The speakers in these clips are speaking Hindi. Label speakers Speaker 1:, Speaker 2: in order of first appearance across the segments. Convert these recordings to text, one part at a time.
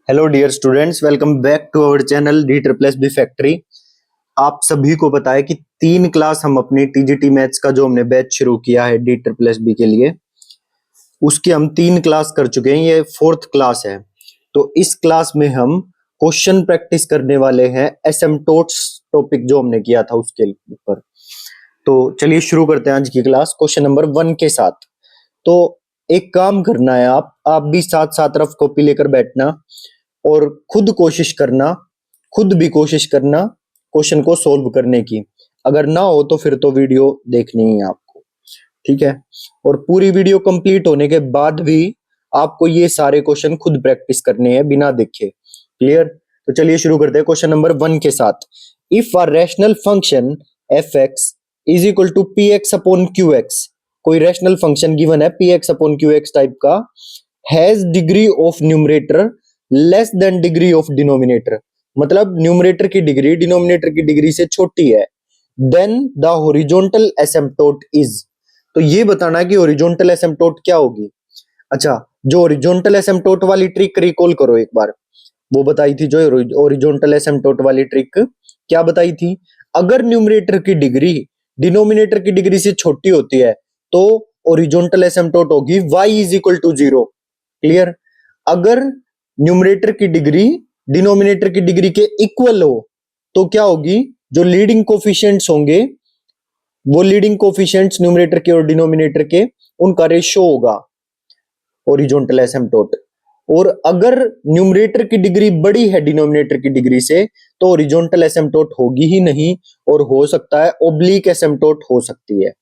Speaker 1: Hello dear students, welcome back to our channel D triple S B factory. आप सभी को पता है कि 3 क्लास हम अपनी टीजीटी मैथ्स का जो हमने बैच शुरू किया है डी ट्रिपल एस बी के लिए, उसकी हम 3 क्लास कर चुके हैं। ये 4th क्लास है। तो इस क्लास में हम क्वेश्चन प्रैक्टिस करने वाले हैं एसिम्पटोट्स टॉपिक जो हमने किया था उसके ऊपर। तो चलिए शुरू करते हैं आज की क्लास क्वेश्चन नंबर 1 के साथ। तो एक काम करना है, आप भी साथ साथ रफ कॉपी लेकर बैठना और खुद भी कोशिश करना क्वेश्चन को सोल्व करने की। अगर ना हो तो फिर तो वीडियो देखनी ही है आपको, ठीक है। और पूरी वीडियो कंप्लीट होने के बाद भी आपको ये सारे क्वेश्चन खुद प्रैक्टिस करने हैं बिना देखे। क्लियर? तो चलिए शुरू करते हैं क्वेश्चन नंबर 1 के साथ। If a rational function F x is equal to P x upon Q X, कोई रैशनल फंक्शन गिवन है P x upon Q X type का, has degree of numerator less than degree of denominator, मतलब न्यूमरेटर की डिग्री डिनोमिनेटर की डिग्री से छोटी है, then the horizontal asymptote is. तो ये बताना है कि हॉरिजॉन्टल एसिम्पटोट क्या होगी। अच्छा, जो हॉरिजॉन्टल एसिम्पटोट वाली ट्रिक रिकॉल करो एक बार, वो बताई थी जो हॉरिजॉन्टल एसिम्पटोट वाली ट्रिक क्या बताई थी। अगर न्यूमरेटर की डिग्री डिनोमिनेटर की डिग्री से छोटी होती है तो हॉरिजॉन्टल एसिम्पटोट होगी y is equal to 0। Clear? अगर न्यूमरेटर की डिग्री डिनोमिनेटर की डिग्री के इक्वल हो तो क्या होगी, जो लीडिंग कोफिशिएंट्स होंगे वो लीडिंग कोफिशिएंट्स न्यूमरेटर के और डिनोमिनेटर के, उनका रेशियो होगा हॉरिजॉन्टल एसिम्पटोट। और अगर न्यूमरेटर की डिग्री बड़ी है डिनोमिनेटर की डिग्री से तो हॉरिजॉन्टल एसिम्पटोट होगी ही नहीं, और हो सकता है ओब्लिक एसिम्पटोट हो सकती है।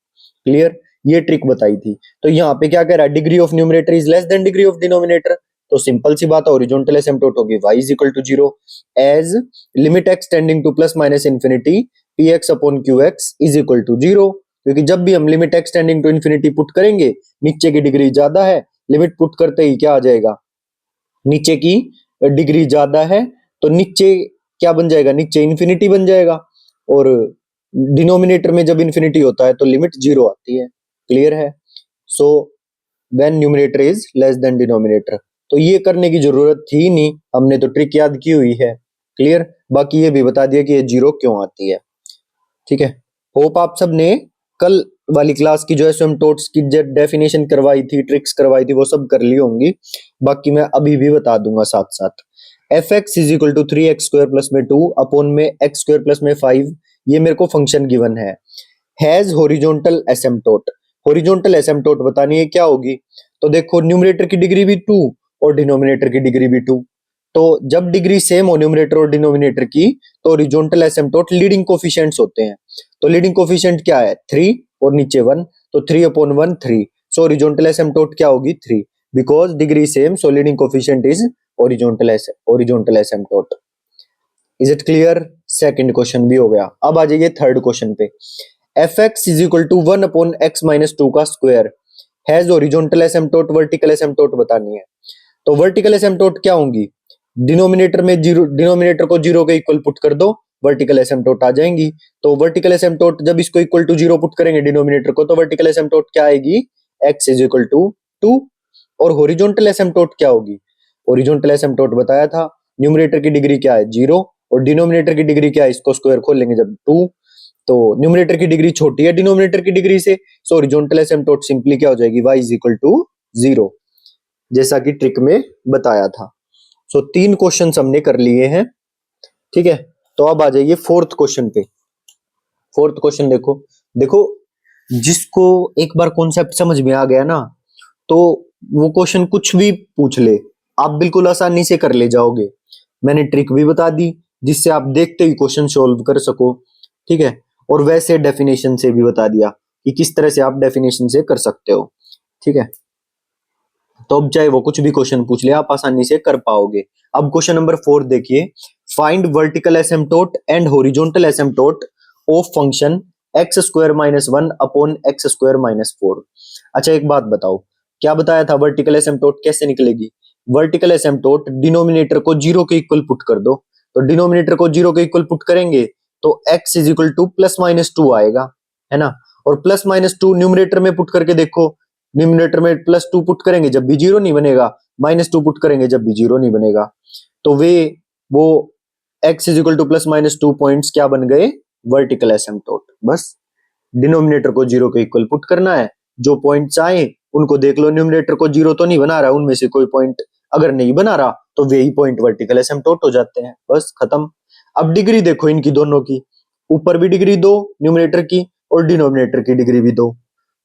Speaker 1: क्लियर? ये ट्रिक बताई थी। तो यहाँ पे क्या कह रहा है, degree of numerator is less than degree of denominator, तो सिंपल सी बात है हॉरिजॉन्टल एसिम्पटोट होगी y is equal to 0 as limit x tending to plus minus infinity P x upon Q x is equal to 0। क्योंकि जब भी हम limit x tending to infinity put करेंगे, नीचे की डिग्री ज्यादा है, लिमिट पुट करते ही क्या आ जाएगा, नीचे की डिग्री ज्यादा है तो नीचे क्या बन जाएगा, नीचे इंफिनिटी बन जाएगा। और डिनोमिनेटर में जब इंफिनिटी होता है तो लिमिट 0 आती है। क्लियर है? So when numerator is less than denominator, तो ये करने की जरूरत थी नहीं, हमने तो ट्रिक याद की हुई है। क्लियर? बाकी ये भी बता दिया कि ये 0 क्यों आती है। ठीक है। होप आप सब ने कल वाली क्लास की जो एसिम्पटोट्स की डेफिनेशन करवाई थी, ट्रिक्स करवाई थी, वो सब कर ली होंगी। बाकी मैं अभी भी बता दूंगा साथ साथ। F x is equal to 3x² plus में 2 अपॉन में x² प्लस में 5, ये मेरे को फंक्शन गिवन है। हैज हॉरिजॉन्टल एसिम्पटोट, हॉरिजॉन्टल एसिम्पटोट बतानी है क्या होगी। तो देखो न्यूमरेटर की डिग्री भी 2 और डिनोमिनेटर की डिग्री भी 2, तो जब डिग्री सेम हो न्यूमरेटर और डिनोमिनेटर की तो हॉरिजॉन्टल एसिम्पटोट लीडिंग कोफिशिएंट्स होते हैं। तो लीडिंग कोफिशिएंट क्या है, 3 और नीचे 1, तो 3 अपॉन 1 3, सो हॉरिजॉन्टल एसिम्पटोट क्या होगी 3, because degree same so leading coefficient is horizontal asymptote. Is it clear? Second question भी हो गया। अब आ जाइए थर्ड क्वेश्चन पे। F x is equal to 1 upon X minus 2 का square has horizontal asymptote vertical asymptote बतानी है। तो वर्टिकल एसिम्पटोट क्या होंगी, डिनोमिनेटर में 0, डिनोमिनेटर को 0 के इक्वल पुट कर दो, वर्टिकल एसिम्पटोट आ जाएंगी। तो वर्टिकल एसिम्पटोट जब इसको इक्वल टू 0 पुट करेंगे डिनोमिनेटर को, तो वर्टिकल एसिम्पटोट क्या आएगी, x इज इक्वल टू 2। और हॉरिजॉन्टल एसिम्पटोट क्या होगी, हॉरिजॉन्टल एसिम्पटोट बताया था, न्यूमरेटर की डिग्री क्या है 0 और डिनोमिनेटर की डिग्री क्या है, इसको स्क्वायर खोल लेंगे जब 2, तो न्यूमरेटर की डिग्री छोटी है डिनोमिनेटर की डिग्री से, सो हॉरिजॉन्टल एसिम्पटोट सिंपली क्या हो जाएगी, y इज इक्वल टू 0, जैसा कि ट्रिक में बताया था। सो 3 क्वेश्चन हमने कर लिए हैं। ठीक है। तो अब आ जाइए फोर्थ क्वेश्चन पे। फोर्थ क्वेश्चन देखो, देखो जिसको एक बार कॉन्सेप्ट समझ में आ गया ना, तो वो क्वेश्चन कुछ भी पूछ ले आप बिल्कुल आसानी से कर ले जाओगे। मैंने ट्रिक भी बता दी जिससे आप देखते ही क्वेश्चन सॉल्व कर सको। ठीक है। और वैसे डेफिनेशन से भी बता दिया कि किस तरह से आप डेफिनेशन से कर सकते हो। ठीक है। तो अब चाहे वो कुछ भी क्वेश्चन पूछ ले आप आसानी से कर पाओगे। अब क्वेश्चन नंबर 4 देखिए, find vertical asymptote and horizontal asymptote of function x² minus 1 अपॉन x² माइनस 4। अच्छा एक बात बताओ, क्या बताया था वर्टिकल एसिम्पटोट कैसे निकलेगी। वर्टिकल एसिम्पटोट डिनोमिनेटर को 0 के इक्वल पुट कर दो, तो डिनोमिनेटर को 0 के इक्वल पुट करेंगे तो x is equal to plus minus 2 आएगा, है ना। और प्लस माइनस 2 न्यूमरेटर में पुट करके देखो, न्यूमरेटर में +2 पुट करेंगे जब भी 0 नहीं बनेगा, -2 पुट करेंगे जब भी 0 नहीं बनेगा। तो वो x is equal to plus minus 2 points क्या बन गए, वर्टिकल एसिम्पटोट। बस डिनोमिनेटर को जीरो के इक्वल पुट करना है, जो पॉइंट्स आए उनको देख लो, न्यूमिनेटर को जीरो तो नहीं बना रहा उनमें से कोई पॉइंट, अगर नहीं बना रहा तो वे ही पॉइंट वर्टिकल एसिम्पटोट हो जाते हैं, बस खत्म। अब डिग्री देखो इनकी दोनों की, ऊपर भी डिग्री दो न्यूमिनेटर की और डिनोमिनेटर की डिग्री भी दो,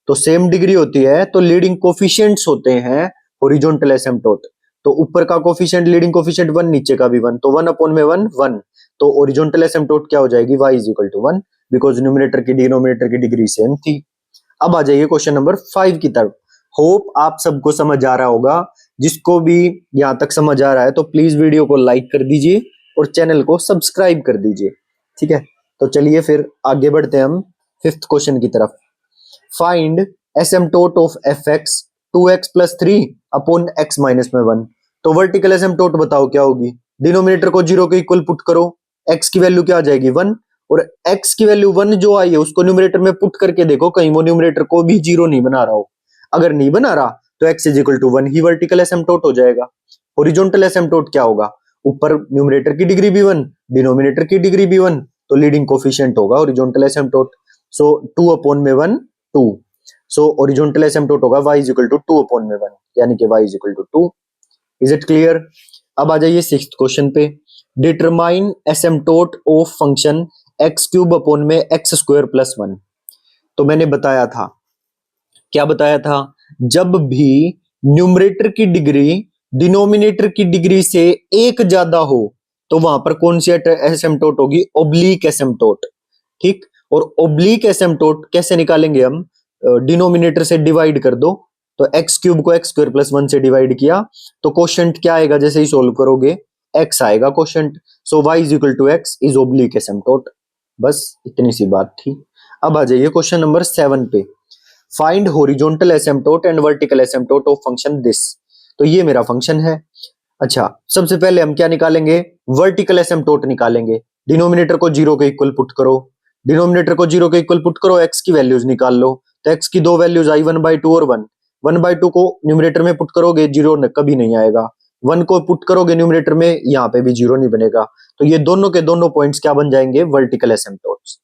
Speaker 1: तो सेम डिग्री होती है, तो लीडिंग कोफिशिएंट्स होते हैं हॉरिजॉन्टल एसिम्पटोट। तो ऊपर का कोफिशिएंट लीडिंग कोफिशिएंट 1, नीचे का भी 1, तो 1 अपॉन में 1 1, तो हॉरिजॉन्टल एसिम्पटोट क्या हो जाएगी, y is equal to 1, because numerator की डिनोमिनेटर की डिग्री सेम थी। अब आ जाइए क्वेश्चन नंबर 5 की तरफ। होप आप सबको समझ आ रहा होगा, जिसको भी यहां तक समझ आ रहा है तो प्लीज वीडियो को लाइक कर दीजिए और चैनल को सब्सक्राइब कर दीजिए, ठीक है। तो चलिए फिर आगे बढ़ते हैं हम 5th क्वेश्चन की तरफ। Find asymptote of F X 2x plus 3 upon x minus में 1। तो वर्टिकल एसिम्पटोट बताओ क्या होगी, डिनोमिनेटर को जीरो के इक्वल पुट करो, x की वैल्यू क्या आ जाएगी 1, और x की वैल्यू 1 जो आई है उसको न्यूमरेटर में पुट करके देखो कहीं वो न्यूमरेटर को भी जीरो नहीं बना रहा हो, अगर नहीं बना रहा तो x इज इक्वल टू 1 ही वर्टिकल एसिम्पटोट हो जाएगा। हॉरिजॉन्टल एसिम्पटोट क्या होगा, ऊपर न्यूमरेटर की डिग्री भी 1, डिनोमिनेटर की डिग्री भी 1, तो लीडिंग कोफिशिएंट होगा हॉरिजॉन्टल एसिम्पटोट, सो 2 अपॉन में 1 2, सो हॉरिजॉन्टल एसिम्पटोट होगा y is equal to 2 upon में 1, यानी कि y is equal to 2। Is it clear. अब आ जाइए 6th क्वेश्चन पे। Determine asymptote of function X cube upon में एक्स स्क्वायर प्लस 1। तो मैंने बताया था, क्या बताया था, जब भी न्यूमरेटर की डिग्री डिनोमिनेटर की डिग्री से एक ज्यादा हो तो वहां पर कौन सी एसिम्पटोट होगी, ओब्लीक एसिम्पटोट, ठीक। और ओब्लीक एसिम्पटोट कैसे निकालेंगे हम, डिनोमिनेटर से डिवाइड कर दो, तो एक्स क्यूब को एक्स स्क्वायर प्लस 1 से डिवाइड किया तो क्वोशंट क्या आएगा, जैसे ही सोल्व करोगे x आएगा quotient, so y is equal to x is oblique asymptote. बस इतनी सी बात थी। अब आ जाइए क्वेश्चन नंबर 7 पे। Find horizontal asymptote and vertical asymptote of function this. तो ये मेरा फंक्शन है। अच्छा, सबसे पहले हम क्या निकालेंगे, वर्टिकल एसिम्पटोट निकालेंगे। डिनोमिनेटर को जीरो के इक्वल पुट करो, डिनोमिनेटर को जीरो के इक्वल पुट करो, एक्स की वैल्यूज निकाल लो, तो एक्स की दो वैल्यूज आई 1/2 और 1, 1/2 को न्यूमिनेटर में पुट करोगे जीरो कभी नहीं आएगा, 1 को पुट करोगे न्यूमिनेटर में यहाँ पे भी जीरो नहीं बनेगा, तो ये दोनों के दोनों पॉइंट्स क्या बन जाएंगे, vertical asymptotes.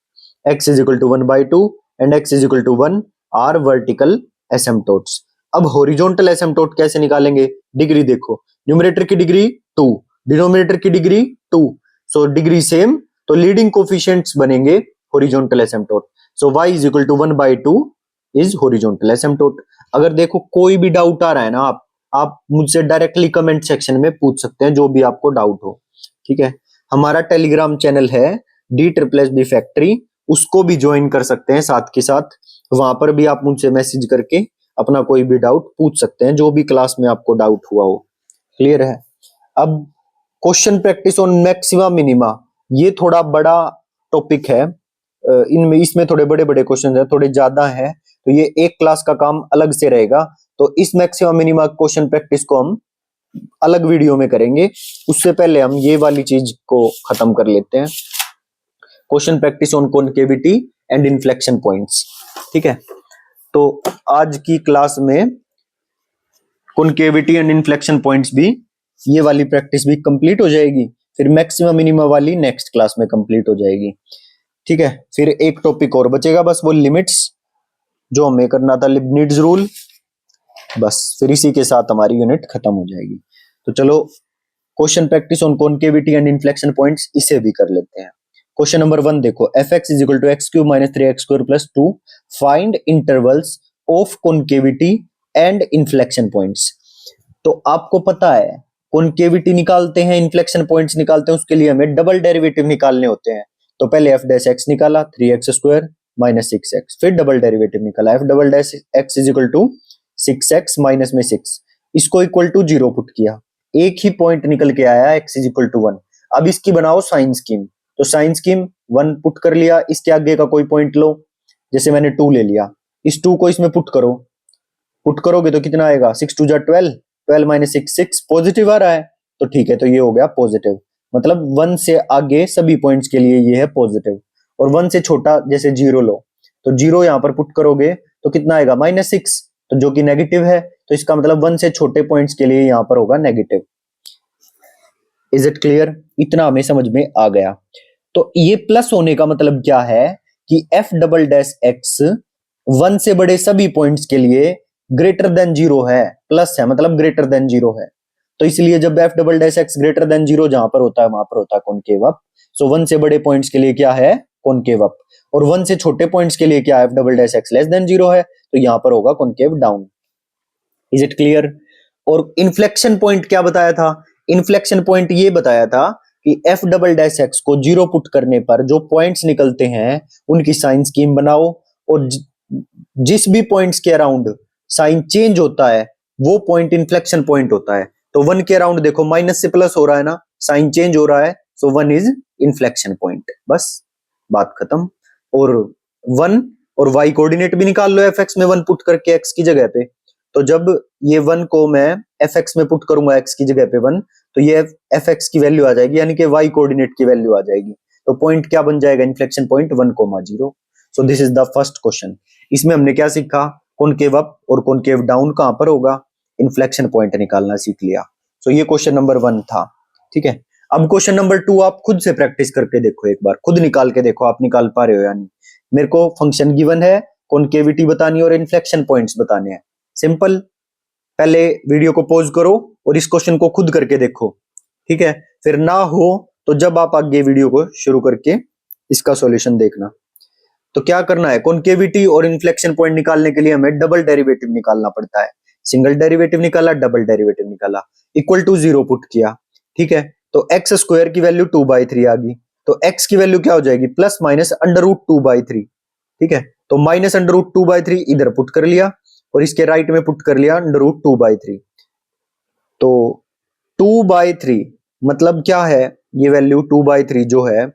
Speaker 1: x is equal to 1/2 and x is equal to 1 are vertical asymptotes. अब हॉरिजॉन्टल एसिम्पटोट कैसे निकालेंगे, डिग्री देखो, न्यूमरेटर की डिग्री 2, डिनोमिनेटर की डिग्री 2, सो डिग्री सेम, तो लीडिंग कोफिशिएंट्स बनेंगे horizontal asymptote, so y is equal to 1/2 is horizontal asymptote. अगर देखो कोई भी डाउट आ रहा है ना, आप मुझसे डायरेक्टली कमेंट सेक्शन में पूछ सकते हैं जो भी आपको डाउट हो, ठीक है। हमारा टेलीग्राम चैनल है D+B फैक्ट्री, उसको भी ज्वाइन कर सकते हैं साथ के साथ, वहां पर भी आप मुझसे मैसेज करके अपना कोई भी डाउट पूछ सकते हैं, जो भी क्लास में आपको डाउट हुआ हो। क्लियर है। अब question practice on maxima minima, ये थोड़ा बड़ा टॉपिक है, इनमें इसमें थोड़े बड़े बड़े क्वेश्चन है, थोड़े ज्यादा हैं, तो ये एक क्लास का काम अलग से रहेगा। तो इस मैक्सिमा मिनिमा क्वेश्चन प्रैक्टिस को हम अलग वीडियो में करेंगे, उससे पहले हम ये वाली चीज को खत्म कर लेते हैं, question practice on concavity and inflection points, ठीक है। तो आज की क्लास में कॉनकेविटी एंड इन्फ्लेक्शन पॉइंट्स भी, ये वाली प्रैक्टिस भी कंप्लीट हो जाएगी, फिर मैक्सिमम मिनिमा वाली नेक्स्ट क्लास में कंप्लीट हो जाएगी, ठीक है। फिर एक टॉपिक और बचेगा बस, वो लिमिट्स, जो हमें करना था लिबनिट्ज रूल, बस फिर इसी के साथ हमारी यूनिट खत्म हो जाएगी। तो चलो question practice on concavity and inflection points इसे भी कर लेते हैं। क्वेश्चन नंबर 1 देखो, f x is equal to x cube minus 3x square plus 2, find intervals of concavity and inflection points. तो आपको पता है कॉनकेविटी निकालते हैं, इन्फ्लेक्शन पॉइंट्स निकालते हैं, उसके लिए हमें डबल डेरिवेटिव निकालने होते हैं। तो पहले एफ डैश एक्स निकाला 3x स्क्वायर माइनस 6x, फिर डबल डेरिवेटिव निकाला f double dash x is equal to 6x minus में 6, इसको इक्वल टू 0 पुट किया, एक ही पॉइंट निकल के आया x इज इक्वल टू 1। अब इसकी बनाओ साइन स्कीम, तो साइन स्कीम 1 पुट कर लिया, इसके आगे का कोई पॉइंट लो, जैसे मैंने 2 ले लिया, इस 2 को इसमें पुट करो, पुट करोगे तो कितना आएगा, 6 2 12, 12 माइनस 6 6, पॉजिटिव आ रहा है, तो ठीक है, तो ये हो गया पॉजिटिव, मतलब 1 से आगे सभी पॉइंट्स के लिए ये है पॉजिटिव, और 1 से छोटा जैसे 0 लो, तो 0 यहां पर पुट करोगे तो कितना आएगा -6, तो जो कि नेगेटिव है, तो इसका मतलब 1 से छोटे पॉइंट्स के लिए यहां पर होगा नेगेटिव। Is it clear? इतना हमें समझ में आ गया। तो ये प्लस होने का मतलब क्या है कि एफ डबल डैश एक्स 1 से बड़े सभी पॉइंट्स के लिए ग्रेटर देन 0 है, प्लस है मतलब ग्रेटर देन 0 है। तो इसलिए जब F double dash x greater than 0 जहां पर होता है वहां पर होता है कॉनकेव अप। सो 1 से बड़े पॉइंट्स के लिए क्या है? Concave up. और 1 से छोटे पॉइंट्स के लिए क्या है? F double dash X less than 0 है, तो यहां पर होगा concave down. Is it clear? और इन्फ्लेक्शन पॉइंट क्या बताया था? इन्फ्लेक्शन पॉइंट ये बताया था कि एफ डबल डैश एक्स को 0 पुट करने पर जो पॉइंट्स निकलते हैं उनकी साइन स्कीम बनाओ, और जिस भी पॉइंट्स के अराउंड साइन चेंज होता है वो पॉइंट इन्फ्लेक्शन पॉइंट होता है। तो 1 के अराउंड देखो माइनस से प्लस हो रहा है ना, साइन चेंज हो रहा है, सो 1 इज इन्फ्लेक्शन पॉइंट। बस बात खत्म। और 1 और y कोऑर्डिनेट भी निकाल लो, fx में 1 पुट करके x की जगह पे। तो जब ये 1 को मैं fx में पुट करूंगा x की जगह पे 1, तो ये fx की वैल्यू आ जाएगी, यानी कि y कोऑर्डिनेट की वैल्यू आ जाएगी। तो पॉइंट क्या बन जाएगा? Inflection point 1,0। So this is the first question. इसमें हमने क्या सीखा? कॉनकेव अप और कॉनकेव डाउन कहां पर होगा, इन्फ्लेक्शन पॉइंट निकालना सीख लिया। सो ये क्वेश्चन नंबर 1 था। ठीक है, अब क्वेश्चन नंबर 2 आप खुद से प्रैक्टिस करके देखो, एक बार खुद निकाल के देखो आप निकाल पा रहे हो या नहीं। मेरे को फंक्शन गिवन है, कॉनकेविटी बतानी और इन्फ्लेक्शन पॉइंट्स बताने हैं। सिंपल। पहले वीडियो को पॉज करो और इस क्वेश्चन को खुद करके देखो, ठीक है? फिर ना हो तो जब आप आगे वीडियो को शुरू करके इसका सॉल्यूशन देखना। तो क्या करना है? कॉनकेविटी और इन्फ्लेक्शन पॉइंट निकालने के लिए हमें डबल डेरिवेटिव निकालना पड़ता है। सिंगल डेरिवेटिव निकाला, डबल डेरिवेटिव निकाला, इक्वल टू 0 पुट किया। ठीक है, तो एक्स स्क्वायर की वैल्यू 2/3 आ गई, तो एक्स की वैल्यू क्या हो जाएगी? Plus minus √2/3। ठीक है, तो माइनस √2/3 इधर पुट कर लिया और इसके राइट में पुट कर लिया √2/3। तो 2/3 मतलब क्या है? ये वैल्यू 2/3 जो है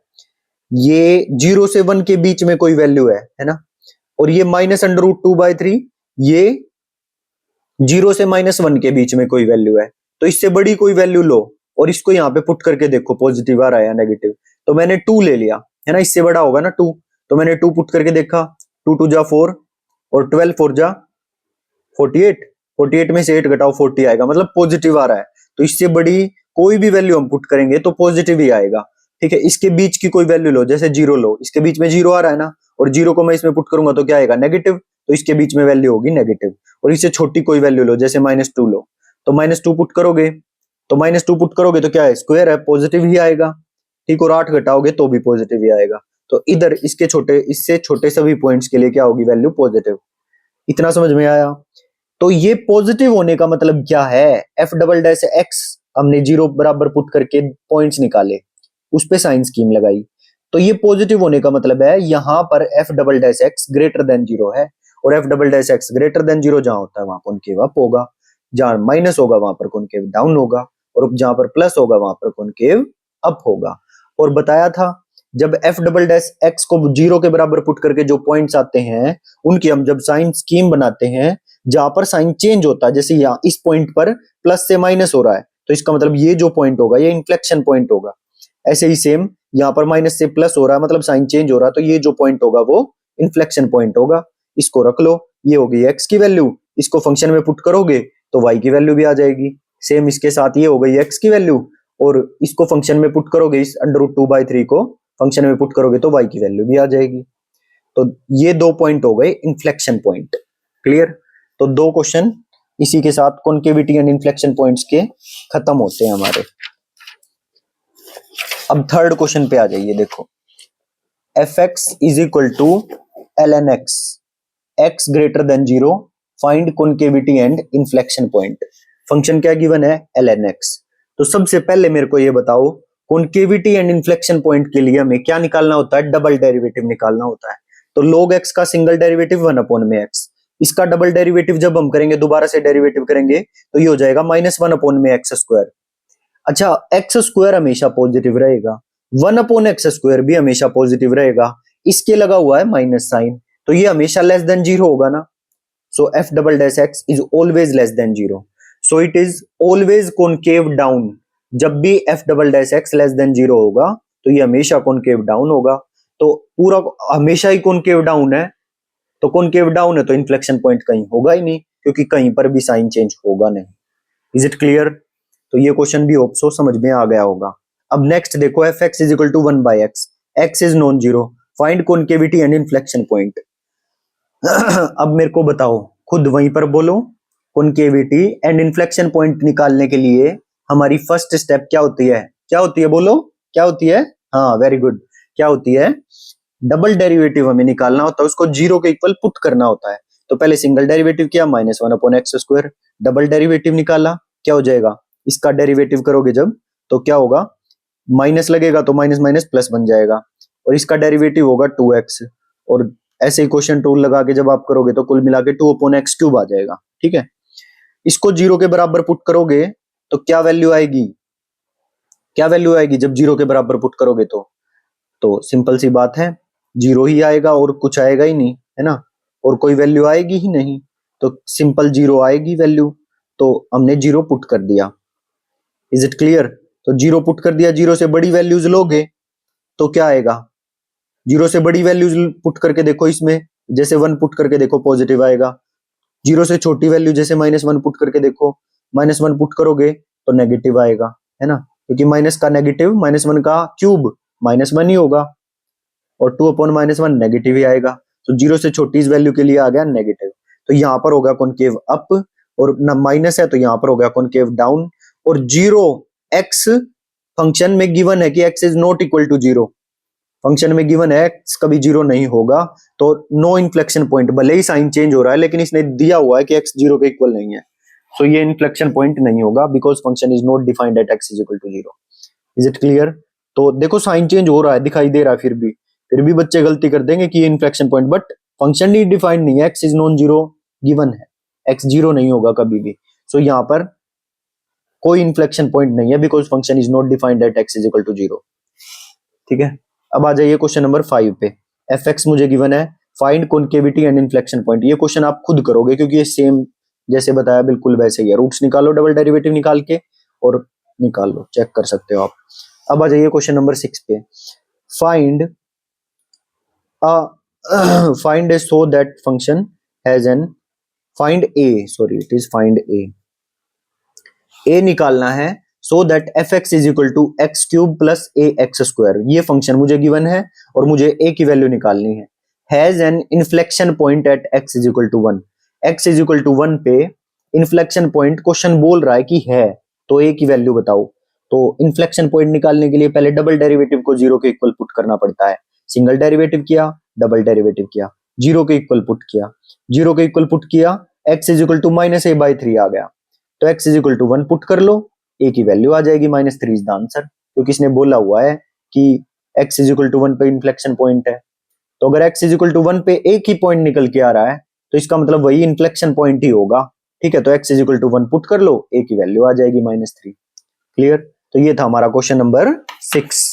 Speaker 1: ये 0 से 1 के बीच में कोई वैल्यू है ना? और ये माइनस √2/3 ये 0 से -1 के बीच में कोई वैल्यू है। तो इससे बड़ी कोई वैल्यू लो और इसको यहाँ पे पुट करके देखो पॉजिटिव आ रहा है या नेगेटिव। तो मैंने 2 ले लिया है ना, इससे बड़ा होगा ना 2, तो मैंने 2 पुट करके देखा, 2 2 जा 4 और 12 4 जा 48, 48 में से 8 घटाओ 40 आएगा, मतलब पॉजिटिव आ रहा है। तो इससे बड़ी कोई भी वैल्यू हम पुट करेंगे तो पॉजिटिव ही आएगा। ठीक है, इसके बीच की कोई वैल्यू लो, जैसे 0 लो, इसके बीच में 0 आ रहा है ना, और 0 को मैं इसमें पुट करूंगा तो क्या आएगा? नेगेटिव। तो इसके बीच में वैल्यू होगी नेगेटिव। और इससे छोटी कोई वैल्यू लो, जैसे -2 लो, तो -2 पुट करोगे, तो -2 पुट करोगे तो क्या है? स्क्वायर है, पॉजिटिव ही आएगा। ठीक, और 8 घटाओगे तो भी पॉजिटिव ही आएगा। तो इधर इसके छोटे, इससे छोटे सभी पॉइंट्स के लिए क्या होगी? Value positive. इतना समझ में आया? तो ये पॉजिटिव होने का मतलब क्या है? एफ डबल डैश एक्स हमने 0 बराबर पुट करके पॉइंट्स निकाले, उस पे साइन स्कीम लगाई, तो ये पॉजिटिव होने का मतलब है यहां पर F double dash x greater than 0 है। और F double dash x greater than 0 जहां होता है वहां कॉनकेव अप होगा, जहां माइनस होगा वहां पर कॉनकेव डाउन होगा, और जहां पर प्लस होगा वहां पर कॉनकेव अप होगा। और बताया था जब एफ डबल डैश एक्स को 0 के बराबर पुट करके जो पॉइंट्स आते हैं उनकी हम जब साइन स्कीम बनाते हैं, जहां पर साइन चेंज होता है, जैसे यहाँ इस पॉइंट पर प्लस से माइनस हो रहा है, तो इसका मतलब ये जो पॉइंट होगा ये इन्फ्लेक्शन पॉइंट होगा। ऐसे ही सेम यहाँ पर माइनस से प्लस हो रहा है, मतलब साइन चेंज हो रहा है, तो ये जो पॉइंट होगा वो इन्फ्लेक्शन पॉइंट होगा। इसको रख लो, ये होगी एक्स की वैल्यू, इसको फंक्शन में पुट करोगे तो वाई की वैल्यू भी आ जाएगी। सेम इसके साथ ये हो गई एक्स की वैल्यू, और इसको फंक्शन में पुट करोगे, इस √2/3 को फंक्शन में पुट करोगे तो वाई की वैल्यू भी आ जाएगी। तो ये 2 पॉइंट हो गए इन्फ्लेक्शन पॉइंट। क्लियर? तो 2 क्वेश्चन इसी के साथ कॉन्केविटी एंड इन्फ्लेक्शन पॉइंट्स के खत्म होते हैं हमारे। अब थर्ड क्वेश्चन पे आ जाइए। देखो, f x is equal to ln x, x greater than 0, find concavity and inflection point. Function क्या गिवन है? ln x। तो सबसे पहले मेरे को ये बताओ, कॉन्केविटी एंड इन्फ्लेक्शन पॉइंट के लिए हमें क्या निकालना होता है? डबल डेरिवेटिव निकालना होता है। तो log x का सिंगल डेरिवेटिव 1/x, इसका डबल डेरिवेटिव जब हम करेंगे, दोबारा से डेरिवेटिव करेंगे, तो ये हो जाएगा -1/x²। अच्छा, x² हमेशा पॉजिटिव रहेगा, 1/x² भी हमेशा पॉजिटिव रहेगा, इसके लगा हुआ है माइनस साइन, तो ये हमेशा लेस देन 0 होगा ना। So F double dash x is always less than 0, so it is always concave down. जब भी F double dash X less than 0 होगा तो ये हमेशा कॉनकेव डाउन होगा। तो पूरा हमेशा ही कॉनकेव डाउन है, तो कॉनकेव डाउन है तो इन्फ्लेक्शन पॉइंट कहीं होगा ही नहीं, क्योंकि कहीं पर भी साइन चेंज होगा नहीं। Is it clear? तो ये क्वेश्चन भी होप सो समझ में आ गया होगा। अब नेक्स्ट देखो, f x is equal to 1/x, x is non zero, find concavity and inflection point. अब मेरे को बताओ, खुद वहीं पर बोलो, कॉनकेविटी एंड इन्फ्लेक्शन पॉइंट निकालने के लिए हमारी फर्स्ट स्टेप क्या होती है? क्या होती है बोलो, क्या होती है? हाँ वेरी गुड, क्या होती है? डबल डेरिवेटिव हमें निकालना होता है, उसको जीरो के इक्वल पुट करना होता है। तो पहले सिंगल डेरिवेटिव किया, -1/x², डबल डेरिवेटिव निकाला, क्या हो जाएगा? इसका डेरिवेटिव करोगे जब तो क्या होगा? माइनस लगेगा तो माइनस माइनस प्लस बन जाएगा, और इसका डेरिवेटिव होगा 2x, और ऐसे ही क्वेश्चन टूल लगा के जब आप करोगे तो कुल मिला के 2/x³ आ जाएगा। ठीक है, इसको जीरो के बराबर पुट करोगे तो क्या वैल्यू आएगी? क्या वैल्यू आएगी जब जीरो के बराबर पुट करोगे? तो सिंपल सी बात है, जीरो ही आएगा और कुछ आएगा ही नहीं, है ना, और कोई वैल्यू आएगी ही नहीं, तो सिंपल जीरो आएगी वैल्यू, तो हमने जीरो पुट कर दिया। Is it clear? तो जीरो पुट कर दिया, जीरो से बड़ी वैल्यूज लोगे तो क्या आएगा? जीरो से बड़ी वैल्यूज पुट करके देखो, इसमें जैसे 1 पुट करके देखो पॉजिटिव आएगा, जीरो से छोटी वैल्यू जैसे -1 पुट करके देखो, -1 पुट करोगे तो नेगेटिव आएगा, है ना, क्योंकि माइनस का नेगेटिव, -1 का क्यूब -1 ही होगा, और 2/-1 नेगेटिव ही आएगा, तो जीरो से छोटी इस वैल्यू के लिए आ गया नेगेटिव, तो यहाँ पर होगा कॉनकेव अप, और न माइनस है तो यहाँ पर होगा कॉनकेव डाउन, और जीरो एक्स फंक्शन में गिवन है कि x is not equal to zero, function में गिवन है एक्स कभी जीरो नहीं होगा, तो नो इन्फ्लेक्शन पॉइंट, भले ही साइन चेंज हो रहा है लेकिन इसने दिया हुआ है कि एक्स जीरो के इक्वल नहीं है, तो ये इन्फ्लेक्शन पॉइंट नहीं होगा, because function is not defined at x is equal to zero. Is it clear? तो देखो साइन चेंज हो रहा है, दिखाई दे रहा है, फिर भी बच्चे गलती कर देंगे कि ये inflection point, but function he defined नहीं है, x is non zero given है, एक्स जीरो नहीं होगा कभी भी, सो यहाँ पर कोई इन्फ्लेक्शन पॉइंट नहीं है, because function is not defined at x is equal to zero. ठीक है, अब आ जाइए क्वेश्चन नंबर 5 पे। एफ एक्स मुझे गिवन है, find concavity and inflection point. ये क्वेश्चन आप खुद करोगे क्योंकि ये सेम जैसे बताया बिल्कुल वैसे ही है, रूट्स निकालो डबल डेरिवेटिव निकाल के और निकाल लो, चेक कर सकते हो आप। अब आ जाइए क्वेश्चन नंबर 6 पे, find find a so that function has an find a sorry it is find a निकालना है, so that fx is equal to x³ plus ax²। ये फंक्शन मुझे गिवन है और मुझे a की वैल्यू निकालनी है। Has an inflection point at x is equal to 1, x is equal to 1 पे इन्फ्लेक्शन पॉइंट क्वेश्चन बोल रहा है कि है, तो a की वैल्यू बताओ। तो इन्फ्लेक्शन पॉइंट निकालने के लिए पहले डबल डेरिवेटिव को जीरो के इक्वल पुट करना पड़ता है, सिंगल डेरिवेटिव किया, डबल डेरिवेटिव किया, जीरो के इक्वल पुट किया, जीरो के इक्वल पुट किया, x is equal to -a/3 आ गया, तो x is equal to 1 put कर लो, a की वैल्यू आ जाएगी -3 इज द आंसर, क्योंकि इसने बोला हुआ है कि x is equal to 1 पे इन्फ्लेक्शन पॉइंट है, तो अगर x is equal to 1 पे एक ही पॉइंट निकल के आ रहा है तो इसका मतलब वही इन्फ्लेक्शन पॉइंट ही होगा। ठीक है, तो x is equal to 1 put कर लो, a की वैल्यू आ जाएगी -3। क्लियर? तो ये था हमारा क्वेश्चन नंबर 6।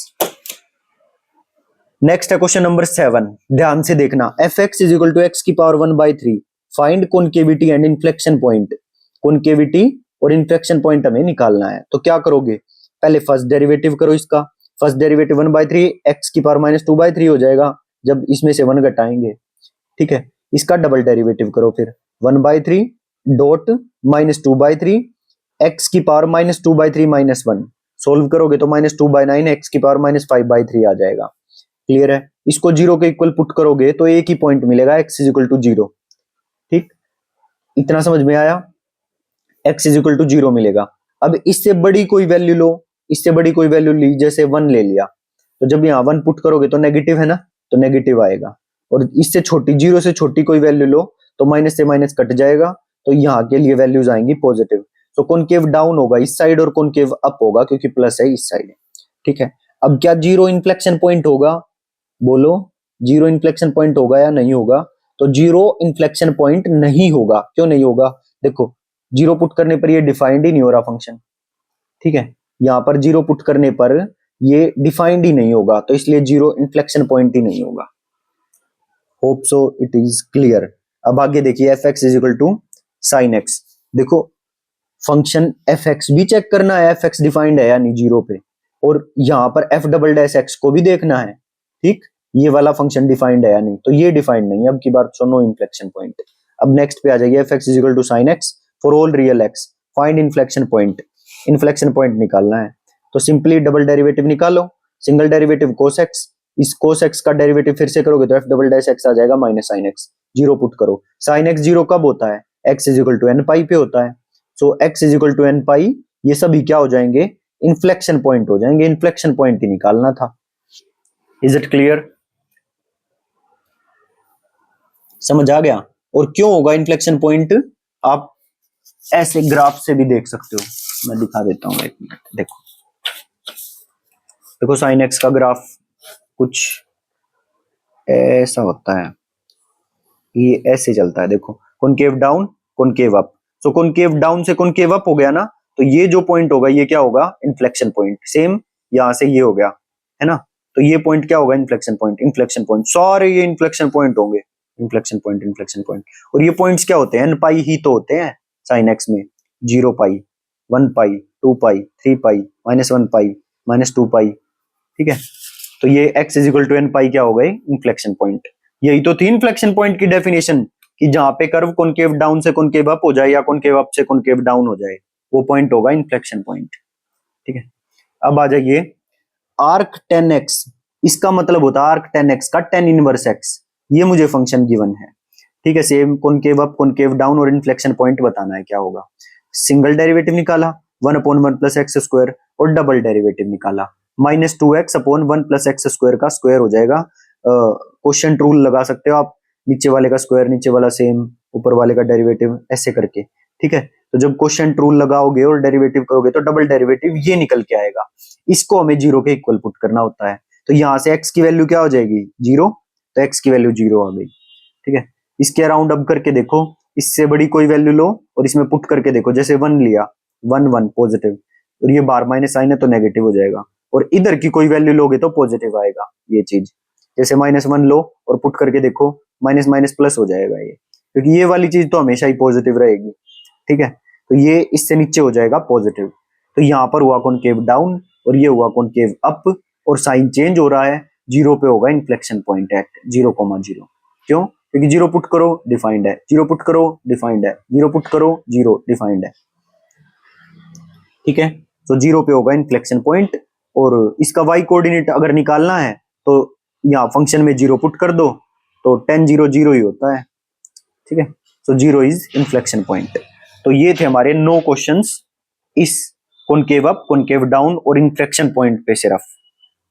Speaker 1: नेक्स्ट है क्वेश्चन नंबर 7, ध्यान से देखना, F x is equal to X की power 1/3, find concavity and inflection point. Concavity और इन्फ्लेक्शन पॉइंट हमें निकालना है, तो क्या करोगे? पहले फर्स्ट डेरिवेटिव करो इसका, फर्स्ट डेरिवेटिव 1/3 एक्स की पावर -2/3 हो जाएगा जब इसमें से 1 घटाएंगे। ठीक है, इसका डबल डेरिवेटिव करो, फिर 1/3 डॉट -2/3 एक्स की पावर -2/3 -1, सोल्व करोगे तो -2/9 एक्स की पावर -5/3 आ जाएगा। क्लियर है? इसको जीरो के इक्वल पुट करोगे तो एक ही पॉइंट मिलेगा, x इज इक्वल टू 0। ठीक, इतना समझ में आया? x इज इक्वल टू 0 मिलेगा। अब इससे बड़ी कोई वैल्यू लो, इससे बड़ी कोई वैल्यू ली, जैसे 1 ले लिया, तो जब यहाँ 1 पुट करोगे तो नेगेटिव है ना, तो नेगेटिव आएगा, और इससे छोटी, जीरो से छोटी कोई वैल्यू लो तो माइनस से माइनस कट जाएगा, तो यहाँ के लिए वैल्यूज आएंगी पॉजिटिव, तो कॉनकेव डाउन होगा इस साइड और कॉनकेव अप होगा क्योंकि प्लस है इस साइड। ठीक है, अब क्या जीरो इन्फ्लेक्शन पॉइंट होगा? बोलो, जीरो इन्फ्लेक्शन पॉइंट होगा या नहीं होगा? तो जीरो इन्फ्लेक्शन पॉइंट नहीं होगा। क्यों नहीं होगा? देखो, जीरो पुट करने पर ये डिफाइंड ही नहीं हो रहा फंक्शन। ठीक है, यहां पर जीरो पुट करने पर ये डिफाइंड ही नहीं होगा, तो इसलिए जीरो इन्फ्लेक्शन पॉइंट ही नहीं होगा। Hope so it is clear. अब आगे देखिए, f x is equal to sine x. देखो, फंक्शन एफ एक्स भी चेक करना है, एफ एक्स डिफाइंड है या नहीं जीरो पे, और यहां पर एफ डबल डैश एक्स को भी देखना है। ठीक, ये वाला फंक्शन डिफाइंड है या नहीं, तो ये डिफाइंड नहीं है, अब की बात सुनो, इन्फ्लेक्शन पॉइंट। अब नेक्स्ट पे आ जाइए, f x is equal to sine x for all real x, find inflection point. Inflection point निकालना है। तो सिंपली डबल डेरिवेटिव निकालो, सिंगल डेरिवेटिव cos x, इस cos x का डेरिवेटिव फिर से करोगे तो f डबल डैश x आ जाएगा minus sin x, zero put करो। sin x जीरो कब होता है, x is equal to n pi पे होता है। So x is equal to n पाई, ये सभी क्या हो जाएंगे, इन्फ्लेक्शन पॉइंट हो जाएंगे, इन्फ्लेक्शन पॉइंट ही निकालना था। इज इट क्लियर, समझ आ गया। और क्यों होगा इन्फ्लेक्शन पॉइंट, आप ऐसे ग्राफ से भी देख सकते हो, मैं दिखा देता हूं, एक मिनट। देखो देखो साइन एक्स का ग्राफ कुछ ऐसा होता है, ये ऐसे चलता है, देखो कॉनकेव डाउन कॉनकेव अप। सो कॉनकेव डाउन से कॉनकेव अप हो गया ना, तो ये जो पॉइंट होगा ये क्या होगा, इन्फ्लेक्शन पॉइंट। सेम यहां से ये हो गया है ना, तो ये पॉइंट क्या होगा, इन्फ्लेक्शन पॉइंट। इन्फ्लेक्शन पॉइंट सारे ये इन्फ्लेक्शन पॉइंट होंगे, इन्फ्लेक्शन पॉइंट इन्फ्लेक्शन पॉइंट। और ये पॉइंट्स क्या होते हैं, एन पाई ही तो होते हैं साइन एक्स में, 0 पाई, 1 पाई, 2 पाई, 3 पाई, -1 पाई, -2 पाई, ठीक है। तो ये x is equal to N pi क्या हो गए, इन्फ्लेक्शन पॉइंट। यही तो थी इन्फ्लेक्शन पॉइंट की डेफिनेशन, कि जहां पे कर्व कॉनकेव डाउन से कॉनकेव अप हो जाए या कॉनकेव अप से कॉनकेव डाउन हो जाए, वो पॉइंट होगा इन्फ्लेक्शन पॉइंट, ठीक है। अब आ जाइए आर्क 10x, इसका मतलब होता है आर्क 10x का tan इनवर्स x, ये मुझे फंक्शन गिवन है, ठीक है। Same concave up concave down और इन्फ्लेक्शन पॉइंट बताना है क्या होगा। सिंगल डेरिवेटिव निकाला 1/1 प्लस एक्स स्क्वायर, और डबल डेरिवेटिव निकाला -2x upon 1 plus x square का स्क्वायर हो जाएगा। क्वेश्चन रूल लगा सकते हो आप, नीचे वाले का स्क्वायर नीचे वाला सेम, ऊपर वाले का डेरिवेटिव, ऐसे करके, ठीक है। तो जब क्वेश्चन रूल लगाओगे और डेरिवेटिव करोगे तो डबल डेरिवेटिव ये निकल के आएगा, इसको हमें जीरो के इक्वल पुट करना होता है। तो यहां से x की वैल्यू क्या हो जाएगी, जीरो, तो x की वैल्यू जीरो आ गई, ठीक है। इसके अराउंड अब करके देखो, इससे बड़ी कोई वैल्यू लो और इसमें पुट करके देखो, जैसे 1 लिया, 1 1 पॉजिटिव, और ये बार माइनस साइन है तो नेगेटिव हो जाएगा, और इधर की कोई वैल्यू लोगे तो पॉजिटिव आएगा ये चीज। जैसे -1 लो और पुट करके देखो, माइनस माइनस प्लस हो जाएगा ये, क्योंकि ये वाली चीज तो हमेशा ही पॉजिटिव रहेगी, ठीक है। तो ये इससे नीचे हो जाएगा पॉजिटिव, तो यहाँ पर हुआ कॉनकेव डाउन और ये हुआ कॉनकेव अप, और साइन चेंज हो रहा है, जीरो पे होगा इन्फ्लेक्शन पॉइंट एट 0,0। क्यों, क्योंकि जीरो पुट करो डिफाइंड है, जीरो पुट करो डिफाइंड है, जीरो पुट करो जीरो डिफाइंड है, ठीक है। तो जीरो पे होगा इन्फ्लेक्शन पॉइंट, और इसका y कोऑर्डिनेट अगर निकालना है तो यहाँ फंक्शन में जीरो पुट कर दो, तो 10 0 0 ही होता है, ठीक है। So zero is inflection point. तो ये थे हमारे 9 क्वेश्चंस इस कॉनकेव अप कॉनकेव डाउन और इन्फ्लेक्शन पॉइंट पे सिर्फ,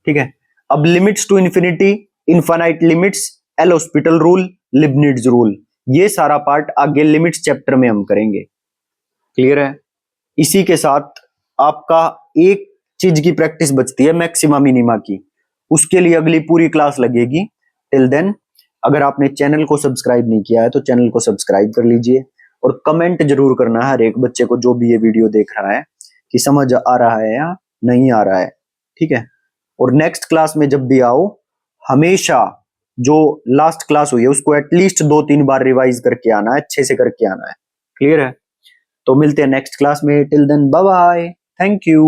Speaker 1: ठीक है। अब limits to infinity, infinite limits, L hospital rule, Leibniz rule, ये सारा पार्ट आगे लिमिट्स चैप्टर में हम करेंगे, क्लियर है। इसी के साथ आपका एक चीज की प्रैक्टिस बचती है, मैक्सिमा मिनिमा की, उसके लिए अगली पूरी क्लास लगेगी। टिल देन अगर आपने चैनल को सब्सक्राइब नहीं किया है तो चैनल को सब्सक्राइब कर लीजिए, और कमेंट जरूर करना है हर एक बच्चे को जो भी ये वीडियो देख रहा है कि समझ आ रहा है या नहीं आ रहा है, ठीक है। और नेक्स्ट क्लास में जब भी आओ, हमेशा जो लास्ट क्लास हुई है उसको एटलीस्ट 2-3 बार रिवाइज करके आना है, अच्छे से करके आना है, क्लियर है। तो मिलते हैं नेक्स्ट क्लास में, till then bye bye, thank you.